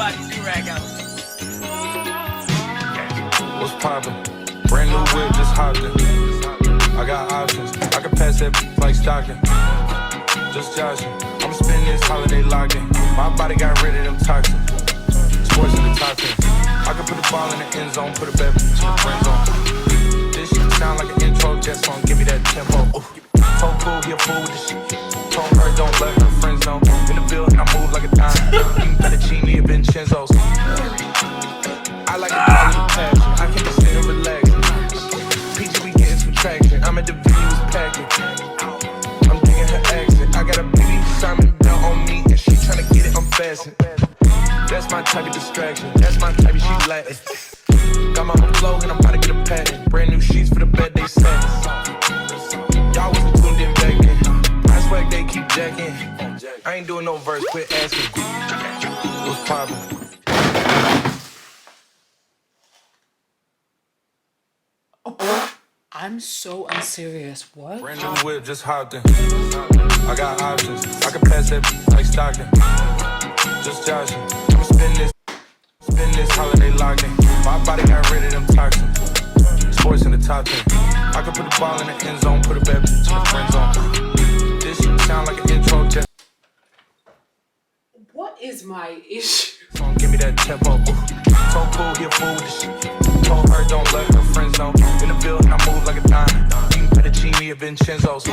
body do-rag out. What's poppin'? Brand new whip, just hopped in. I got options. I can pass that like stocking. Just joshing. I'ma spend this holiday locked in. My body got rid of them toxins. Sports in the top 10. I can put the ball in the end zone, put a bet to the friend zone. This shit sound like an intro jet song. Give me that tempo. Ooh. Told cool, he a fool with the shit. Told her don't let her friends know. In the building, I move like a dime. Eating fettuccine at Vincenzo's. I like to call it a passion. I can just sit and relax. PG, we getting some traction. I'm at the views packing. I'm digging her accent. I got a baby Simon belt on me, and she tryna get it unfastened. That's my type of distraction. That's my type of she Latin. Got my flow and I'm about to get a patent. Brand new sheets for the bed they set. Y'all wasn't tuned in back then. I swear they keep jacking. I ain't doing no verse, quit asking. What's poppin'? I'm so unserious. What? Brand new whip, just hopped in. I got options. I can pass that like stocking. Just joshing. I'ma spend this holiday locked in. My body got rid of them toxins. Sports in the top 10. I can put the ball in the end zone, put a bet to the friend zone. This shit sound like an intro jet. What is my issue? Give me that tempo. Told cool, he a fool with the shit. Told her don't let her friends know. In the building, I move like a dime. Eating fettuccine at Vincenzo's.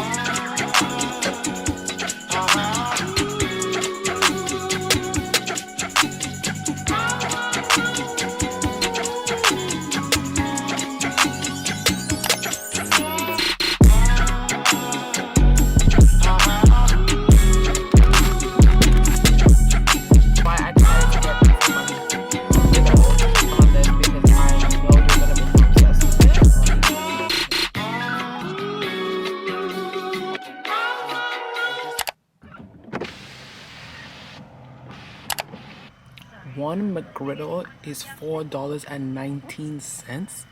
One McGriddle is $4.19.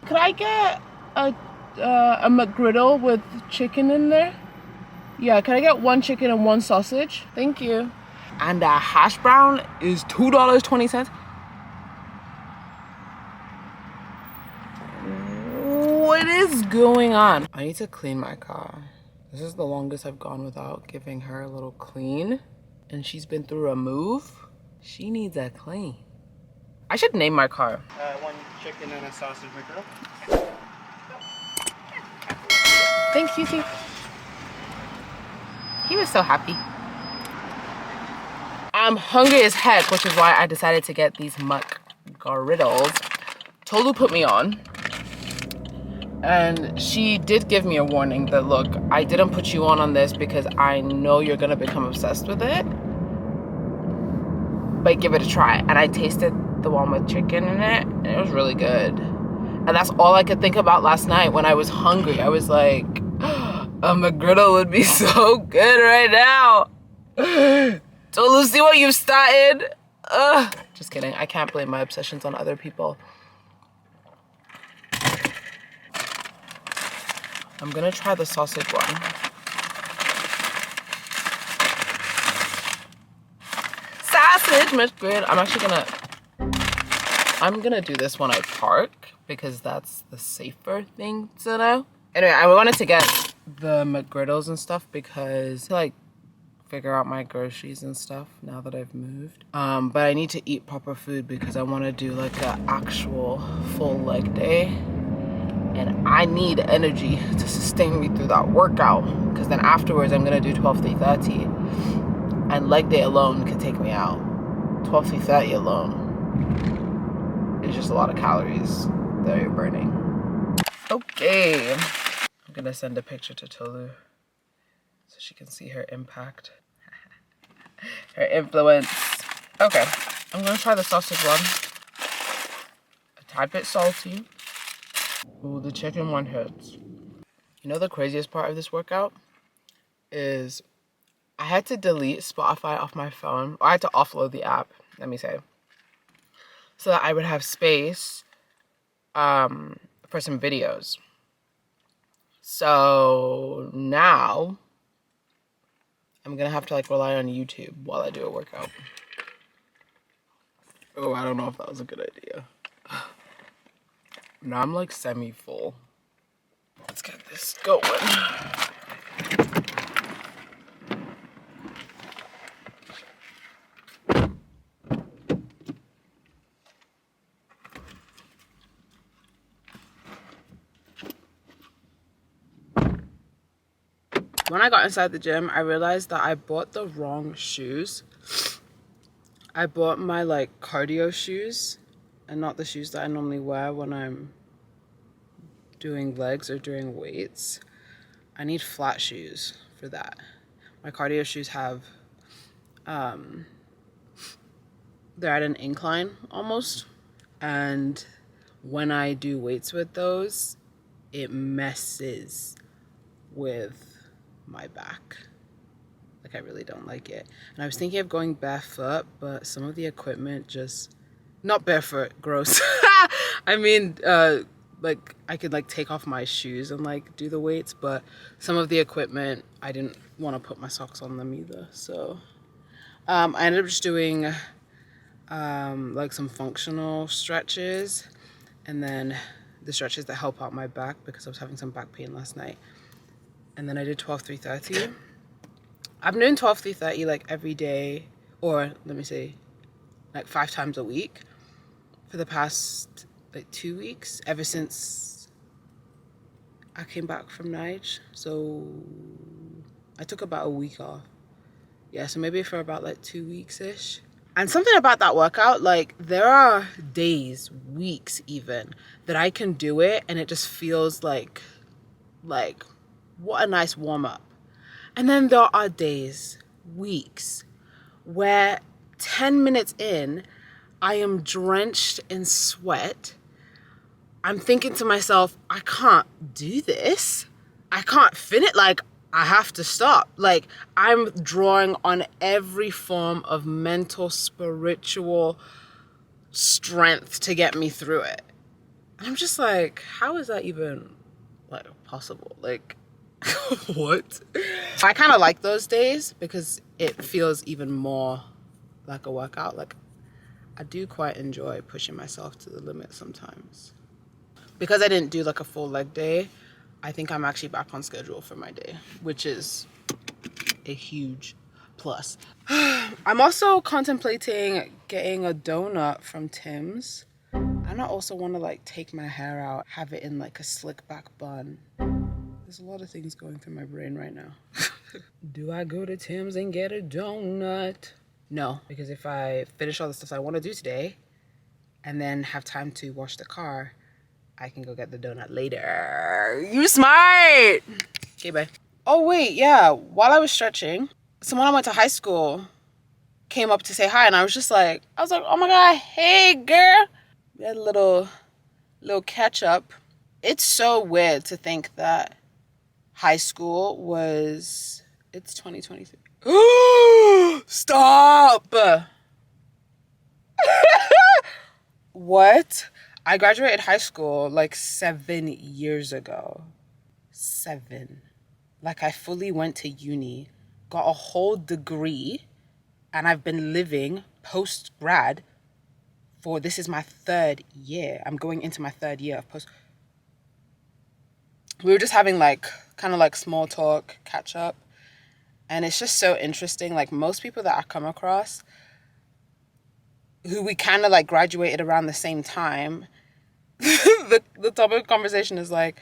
Could I get a McGriddle with chicken in there? Yeah, can I get one chicken and one sausage? Thank you. And a hash brown is $2.20. What is going on? I need to clean my car. This is the longest I've gone without giving her a little clean. And she's been through a move. She needs a clean. I should name my car. One chicken and a sausage McGriddle. Thanks, you too. He was so happy. I'm hungry as heck, which is why I decided to get these McGriddles. Tolu put me on. And she did give me a warning that, look, I didn't put you on this because I know you're gonna become obsessed with it. But give it a try. And I tasted the one with chicken in it, and it was really good. And that's all I could think about last night when I was hungry. I was like, a McGriddle would be so good right now. Tolu, see what you've started? Just kidding. I can't blame my obsessions on other people. I'm gonna try the sausage one. Sausage McGriddle. I'm gonna do this when I park because that's the safer thing to know. Anyway, I wanted to get the McGriddles and stuff because to like figure out my groceries and stuff now that I've moved. But I need to eat proper food because I want to do like an actual full leg day. And I need energy to sustain me through that workout because then afterwards I'm gonna do 12 to 30. And leg day alone could take me out. 12 to 30 alone is just a lot of calories that you're burning. Okay, I'm gonna send a picture to Tolu so she can see her impact, her influence. Okay, I'm gonna try the sausage one. A tad bit salty. Ooh, the chicken one hits. You know the craziest part of this workout is I had to delete Spotify off my phone. Or I had to offload the app, let me say, so that I would have space for some videos. So now I'm gonna have to like rely on YouTube while I do a workout. Oh, I don't know if that was a good idea. Now I'm like semi-full. Let's get this going. When I got inside the gym, I realized that I bought the wrong shoes. I bought my like cardio shoes and not the shoes that I normally wear when I'm doing legs or doing weights. I need flat shoes for that. My cardio shoes have, they're at an incline almost. And when I do weights with those, it messes with my back. Like I really don't like it. And I was thinking of going barefoot, but some of the equipment just, not barefoot, gross. I mean, like I could like take off my shoes and like do the weights, but some of the equipment, I didn't want to put my socks on them either. So I ended up just doing like some functional stretches and then the stretches that help out my back because I was having some back pain last night. And then I did 12-3-30. I've been doing 12-3-30 like every day, or let me say like 5 times a week for the past like 2 weeks, ever since I came back from Niger. So I took about a week off. Yeah, so maybe for about like 2 weeks-ish. And something about that workout, like there are days, weeks even, that I can do it and it just feels like what a nice warm-up. And then there are days, weeks, where 10 minutes in, I am drenched in sweat. I'm thinking to myself, I can't do this. I can't finish. Like, I have to stop. Like, I'm drawing on every form of mental, spiritual strength to get me through it. And I'm just like, how is that even, like, possible? Like, what? I kind of like those days because it feels even more like a workout. Like I do quite enjoy pushing myself to the limit sometimes. Because I didn't do like a full leg day, I think I'm actually back on schedule for my day, which is a huge plus. I'm also contemplating getting a donut from Tim's. And I also want to like take my hair out, have it in like a slick back bun. There's a lot of things going through my brain right now. Do I go to Tim's and get a donut? No, because if I finish all the stuff I want to do today and then have time to wash the car, I can go get the donut later. You smart! Okay, bye. Oh, wait, yeah. While I was stretching, someone I went to high school came up to say hi, and I was like, oh my God, hey, girl. We had a little catch up. It's so weird to think that high school was, it's 2023. Stop! What? I graduated high school like 7 years ago. 7. Like I fully went to uni, got a whole degree, and I've been living post-grad for, this is my 3rd year. I'm going into my 3rd year of post. We were just having like kind of like small talk, catch up. And it's just so interesting. Like most people that I come across who we kind of like graduated around the same time, the topic of conversation is like,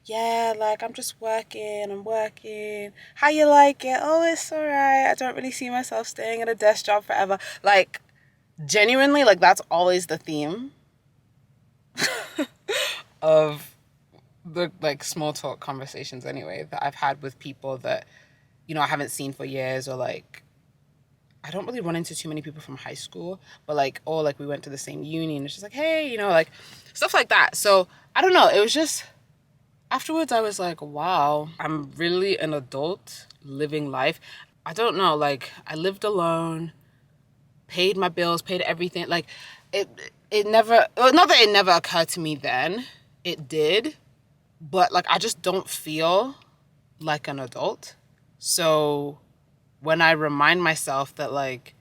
yeah, like I'm just working, I'm working. How you like it? Oh, it's all right. I don't really see myself staying at a desk job forever. Like genuinely, like that's always the theme of the like small talk conversations anyway that I've had with people that, you know, I haven't seen for years, or like I don't really run into too many people from high school, but like, oh, like we went to the same uni and it's just like, hey, you know, like stuff like that. So I don't know. It was just, afterwards I was like, wow, I'm really an adult living life. I don't know. Like I lived alone, paid my bills, paid everything. Like it never, well, not that it never occurred to me then, it did, but like, I just don't feel like an adult. So when I remind myself that like,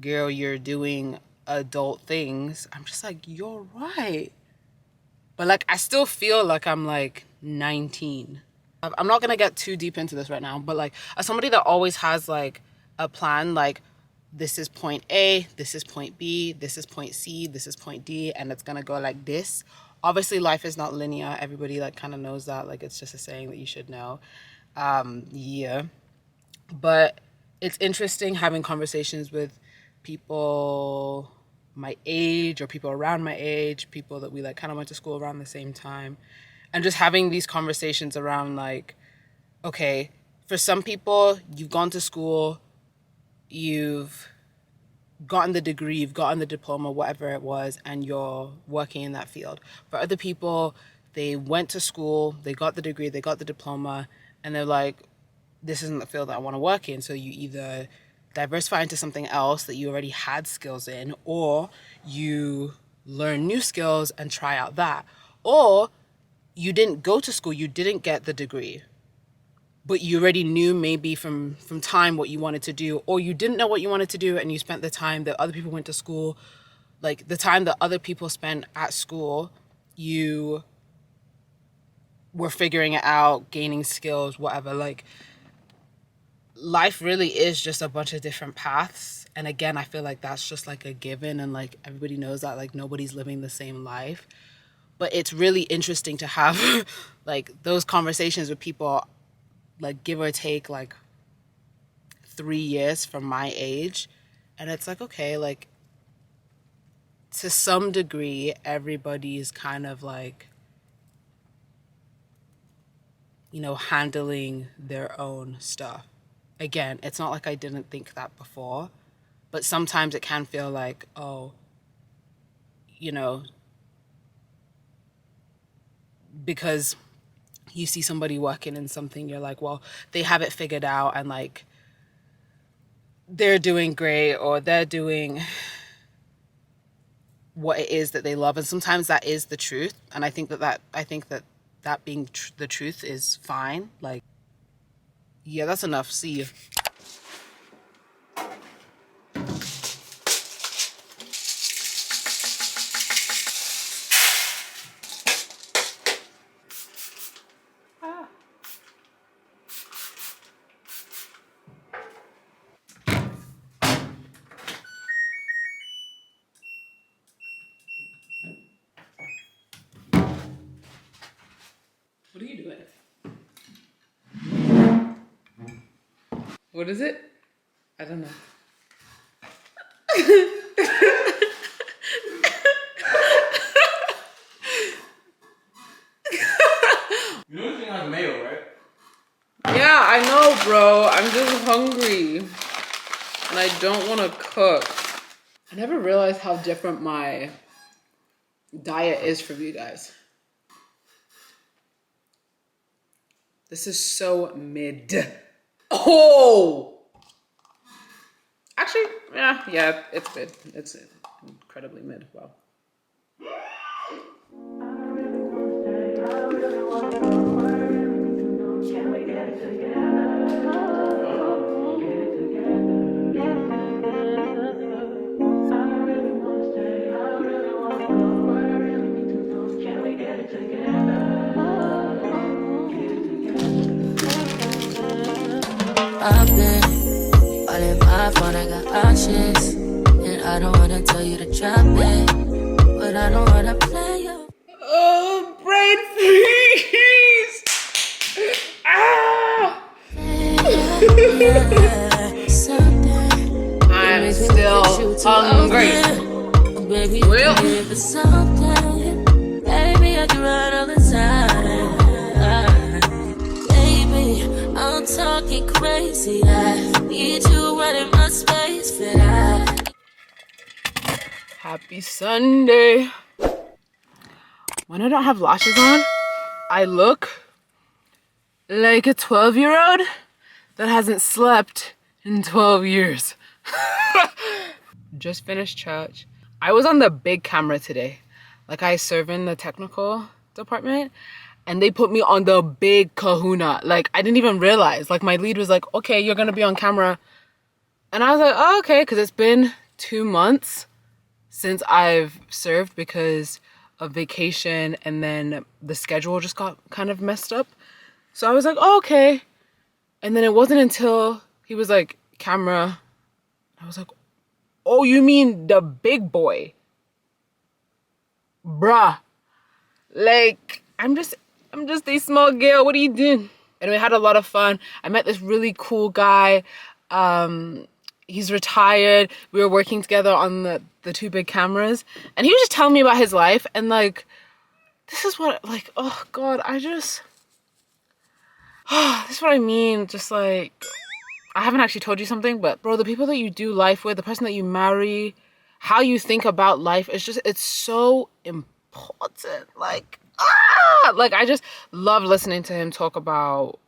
girl, you're doing adult things, I'm just like, you're right. But like, I still feel like I'm like 19. I'm not gonna get too deep into this right now, but like, as somebody that always has like a plan, like this is point A, this is point B, this is point C, this is point D, and it's gonna go like this. Obviously, life is not linear. Everybody like kind of knows that. Like, it's just a saying that you should know. Yeah. But it's interesting having conversations with people my age or people around my age, people that we like kind of went to school around the same time, and just having these conversations around like, okay, for some people, you've gone to school, you've gotten the degree, you've gotten the diploma, whatever it was, and you're working in that field. For other people, they went to school, they got the degree, they got the diploma, and they're like, this isn't the field that I want to work in. So you either diversify into something else that you already had skills in, or you learn new skills and try out that. Or you didn't go to school, you didn't get the degree, but you already knew maybe from time what you wanted to do, or you didn't know what you wanted to do and you spent the time that other people went to school, like the time that other people spent at school, you were figuring it out, gaining skills, whatever. Like, life really is just a bunch of different paths. And again, I feel like that's just like a given, and like everybody knows that like nobody's living the same life. But it's really interesting to have like those conversations with people, like give or take like 3 years from my age. And it's like, okay, like to some degree, everybody's kind of like, you know, handling their own stuff. Again, it's not like I didn't think that before, but sometimes it can feel like, oh, you know, because you see somebody working in something, you're like, well, they have it figured out and like they're doing great, or they're doing what it is that they love. And sometimes that is the truth. And I think that being the truth is fine. Like, yeah, that's enough. See you. What are you doing? What is it? I don't know. You know this thing has mayo, right? Yeah, I know, bro. I'm just hungry. And I don't want to cook. I never realized how different my diet is from you guys. This is so mid. Oh! Actually, yeah, it's mid. It's incredibly mid. Wow. I've been all in my phone, I got options. And I don't wanna tell you to drop it, but I don't wanna play you. Oh, brain freeze! Ah! I'm still hungry. Baby, Well, give us something. Baby, I can run all the time. Baby, I'm talking crazy. I need you right in my space for that. happy Sunday. When I don't have lashes on, I look like a 12-year-old that hasn't slept in 12 years. Just finished church. I was on the big camera today. Like, I serve in the technical department, and they put me on the big kahuna. Like, I didn't even realize. Like, my lead was like, okay, you're gonna be on camera. And I was like, oh, okay, because it's been 2 months since I've served because of vacation, and then the schedule just got kind of messed up. So I was like, oh, okay. And then it wasn't until he was like, camera. I was like, oh, you mean the big boy? Bruh. Like, I'm just a small girl. What are you doing? And we had a lot of fun. I met this really cool guy. He's retired. We were working together on the two big cameras. And he was just telling me about his life. And like, this is what, like, oh God, this is what I mean. Just like, I haven't actually told you something, but bro, the people that you do life with, the person that you marry, how you think about life, it's so important. Like, I just love listening to him talk about,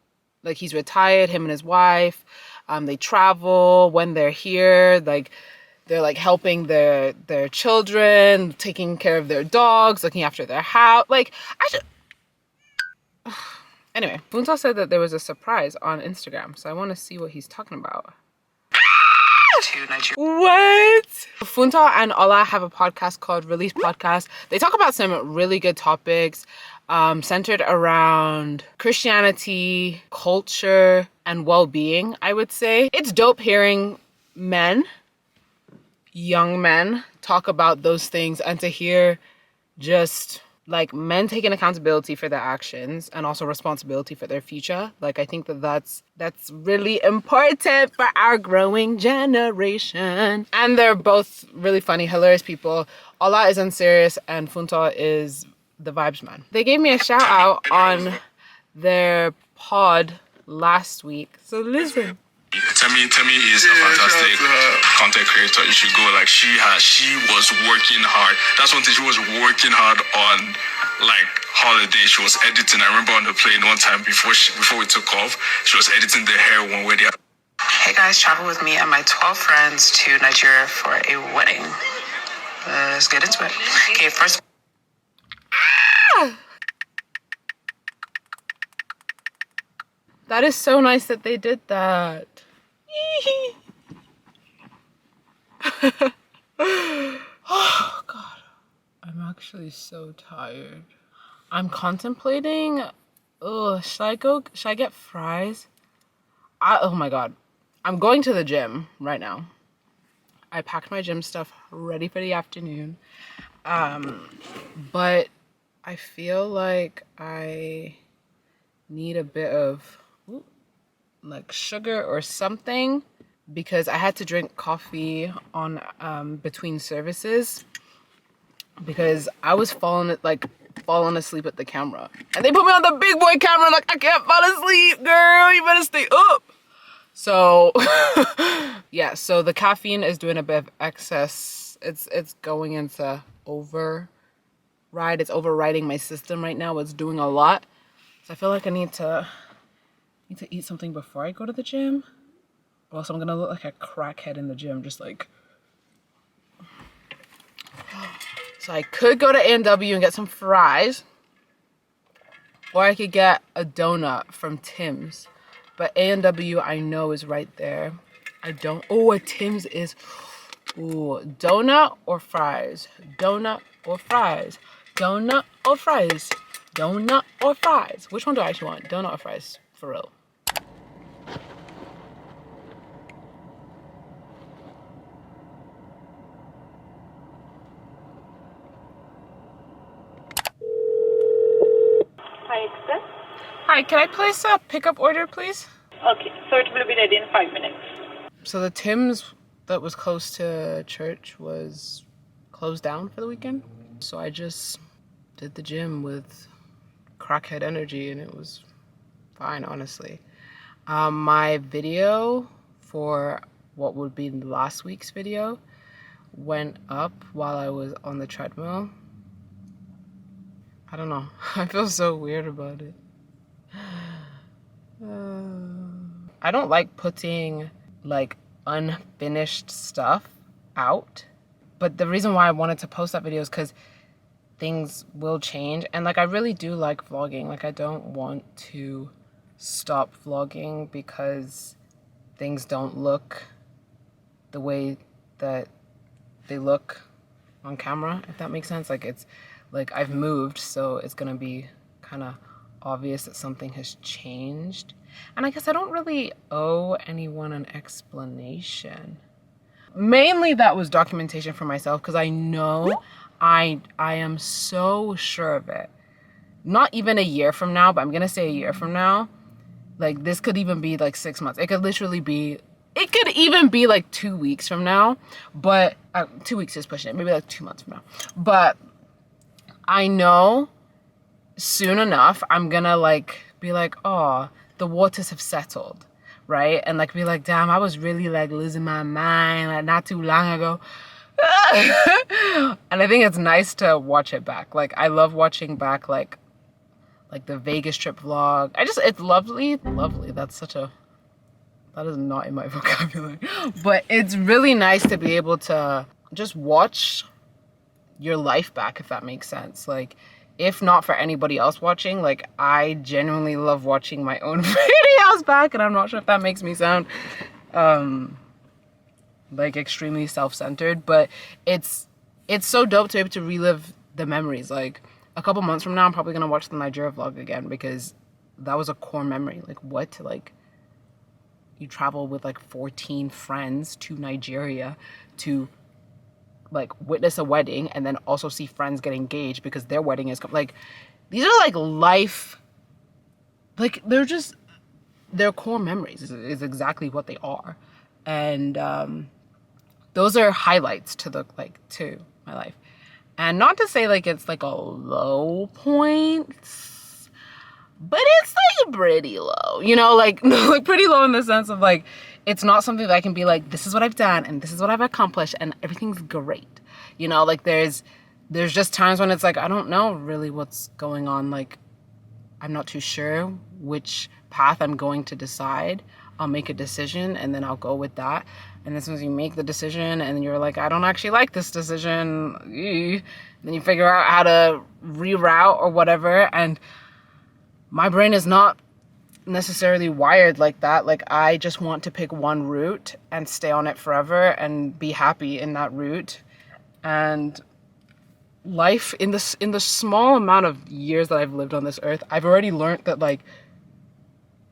like, he's retired, him and his wife, they travel when they're here, like, they're like helping their children, taking care of their dogs, looking after their house. Like, anyway, Funta said that there was a surprise on Instagram, so I want to see what he's talking about. What? Funta and Ola have a podcast called Release Podcast. They talk about some really good topics, centered around Christianity, culture, and well-being, I would say. It's dope hearing young men talk about those things, and to hear just like men taking accountability for their actions and also responsibility for their future. Like, I think that's really important for our growing generation. And they're both really funny, hilarious people. Ola is unserious and Funta is the vibes man. They gave me a shout out on their pod last week. So listen. Temi is a fantastic content creator. You should go. Like, she was working hard. That's one thing. She was working hard on, like, holiday. She was editing. I remember on the plane one time before we took off, she was editing the hair one way. Hey guys, travel with me and my 12 friends to Nigeria for a wedding. Let's get into it. Okay, first. That is so nice that they did that. Oh God, I'm actually so tired. I'm contemplating, should I get fries? Oh my God, I'm going to the gym right now. I packed my gym stuff ready for the afternoon. But I feel like I need a bit of like sugar or something, because I had to drink coffee on between services because I was falling asleep at the camera, and they put me on the big boy camera. Like, I can't fall asleep, girl, you better stay up. So yeah, so the caffeine is doing a bit of excess. It's going into it's overriding my system right now. It's doing a lot, so I feel like I need to eat something before I go to the gym, or else I'm gonna look like a crackhead in the gym, just like. So I could go to A&W and get some fries, or I could get a donut from Tim's, but A&W I know is right there. A Tim's is, donut or fries, donut or fries, donut or fries, donut or fries. Which one do I actually want, donut or fries, for real? Hi, Express. Hi, can I place a pickup order, please? Okay, so it will be ready in 5 minutes. So the Tim's that was close to church was closed down for the weekend. So I just did the gym with crackhead energy, and it was fine, honestly. My video for what would be last week's video went up while I was on the treadmill. I don't know. I feel so weird about it. I don't like putting like unfinished stuff out, but the reason why I wanted to post that video is because things will change, and like I really do like vlogging. Like, I don't want to stop vlogging because things don't look the way that they look on camera, if that makes sense. Like, it's like I've moved, so it's gonna be kind of obvious that something has changed. And I guess I don't really owe anyone an explanation. Mainly that was documentation for myself, because I know I am so sure of it. Not even a year from now, but I'm gonna say a year from now. Like, this could even be like 6 months. It could literally be, it could even be like 2 weeks from now. But 2 weeks is pushing it, maybe like 2 months from now. But I know soon enough, I'm gonna like be like, oh, the waters have settled, right? And like be like, damn, I was really like losing my mind like not too long ago. And I think it's nice to watch it back. Like, I love watching back like the Vegas trip vlog. It's lovely. That is not in my vocabulary. But it's really nice to be able to just watch your life back, if that makes sense. Like, if not for anybody else watching, like, I genuinely love watching my own videos back, and I'm not sure if that makes me sound like extremely self-centered, but it's so dope to be able to relive the memories. Like, a couple months from now, I'm probably gonna watch the Nigeria vlog again, because that was a core memory. Like, what? Like, you travel with like 14 friends to Nigeria to like witness a wedding, and then also see friends get engaged because their wedding is like, these are like life, like they're core memories is exactly what they are. And those are highlights to my life. And not to say like it's like a low point, but it's like pretty low, you know, like pretty low in the sense of like, it's not something that I can be like, this is what I've done and this is what I've accomplished and everything's great. You know, like there's just times when it's like, I don't know really what's going on. Like, I'm not too sure which path I'm going to decide. I'll make a decision and then I'll go with that. And as soon as you make the decision and you're like, I don't actually like this decision, then you figure out how to reroute or whatever. And my brain is not necessarily wired like that. Like, I just want to pick one route and stay on it forever and be happy in that route. And life, in the small amount of years that I've lived on this earth, I've already learned that like,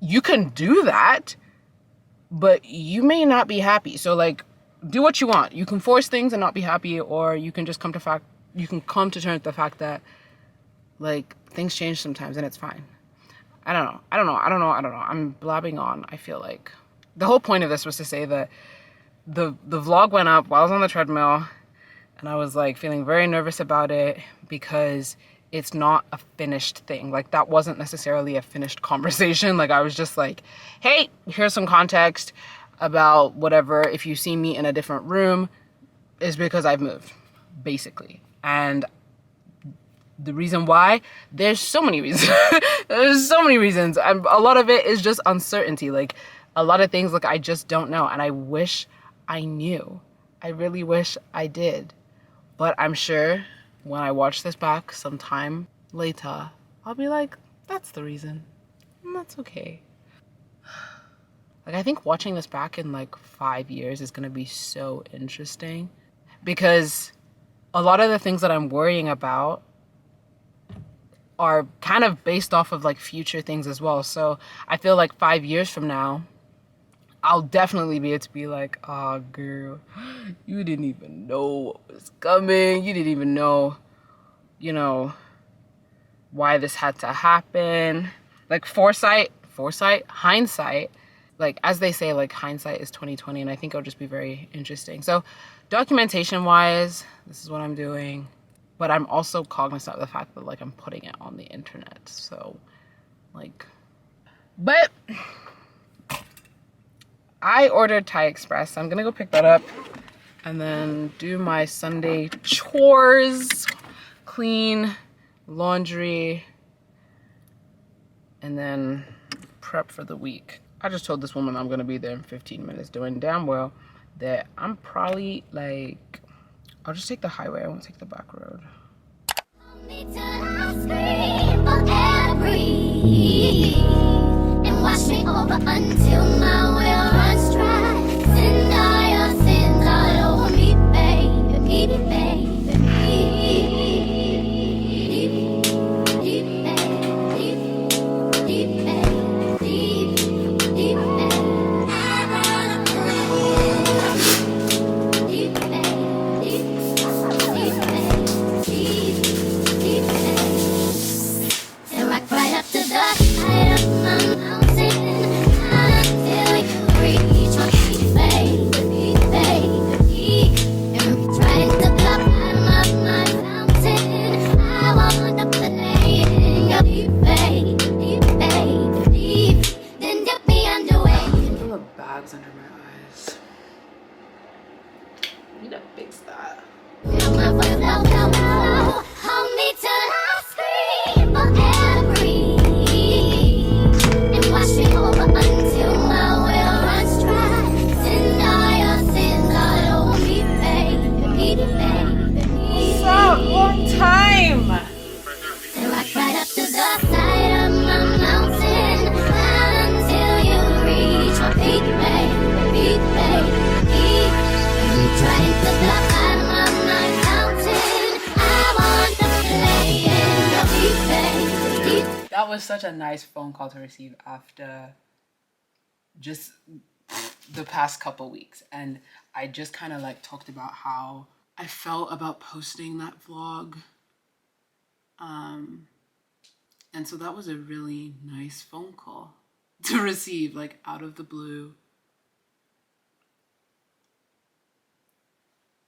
you can do that, but you may not be happy. So like, do what you want. You can force things and not be happy, or you can just come to terms with the fact that like, things change sometimes and it's fine. I don't know. I'm blabbing on. I feel like the whole point of this was to say that the vlog went up while I was on the treadmill, and I was like feeling very nervous about it because it's not a finished thing. Like, that wasn't necessarily a finished conversation. Like, I was just like, hey, here's some context about whatever. If you see me in a different room, is because I've moved, basically. And the reason why, there's so many reasons. There's so many reasons. And a lot of it is just uncertainty. Like, a lot of things, like, I just don't know. And I wish I knew. I really wish I did. But I'm sure when I watch this back sometime later, I'll be like, that's the reason. And that's okay. Like, I think watching this back in like 5 years is gonna be so interesting, because a lot of the things that I'm worrying about are kind of based off of like future things as well. So I feel like 5 years from now, I'll definitely be able to be like, oh girl, you didn't even know what was coming. You didn't even know, you know, why this had to happen. Like hindsight, like as they say, like hindsight is 20/20, and I think it'll just be very interesting. So documentation wise, this is what I'm doing. But I'm also cognizant of the fact that like I'm putting it on the internet. So like, but I ordered Thai Express. So I'm gonna go pick that up and then do my Sunday chores, clean, laundry, and then prep for the week. I just told this woman I'm gonna be there in 15 minutes, doing damn well that I'm probably like, I'll just take the highway. I won't take the back road. And wash me over until my will runs dry. SUNDAYYYY, SUNDAYYYY, me, baby, baby. the side of my mountain. Climb until you reach my peak, babe. Peak, babe. Peak. Right to the bottom of my mountain. I want to play in the peak, babe. Peak. That was such a nice phone call to receive after just the past couple weeks. And I just kind of like talked about how I felt about posting that vlog. And so that was a really nice phone call to receive, like out of the blue.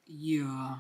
Yeah.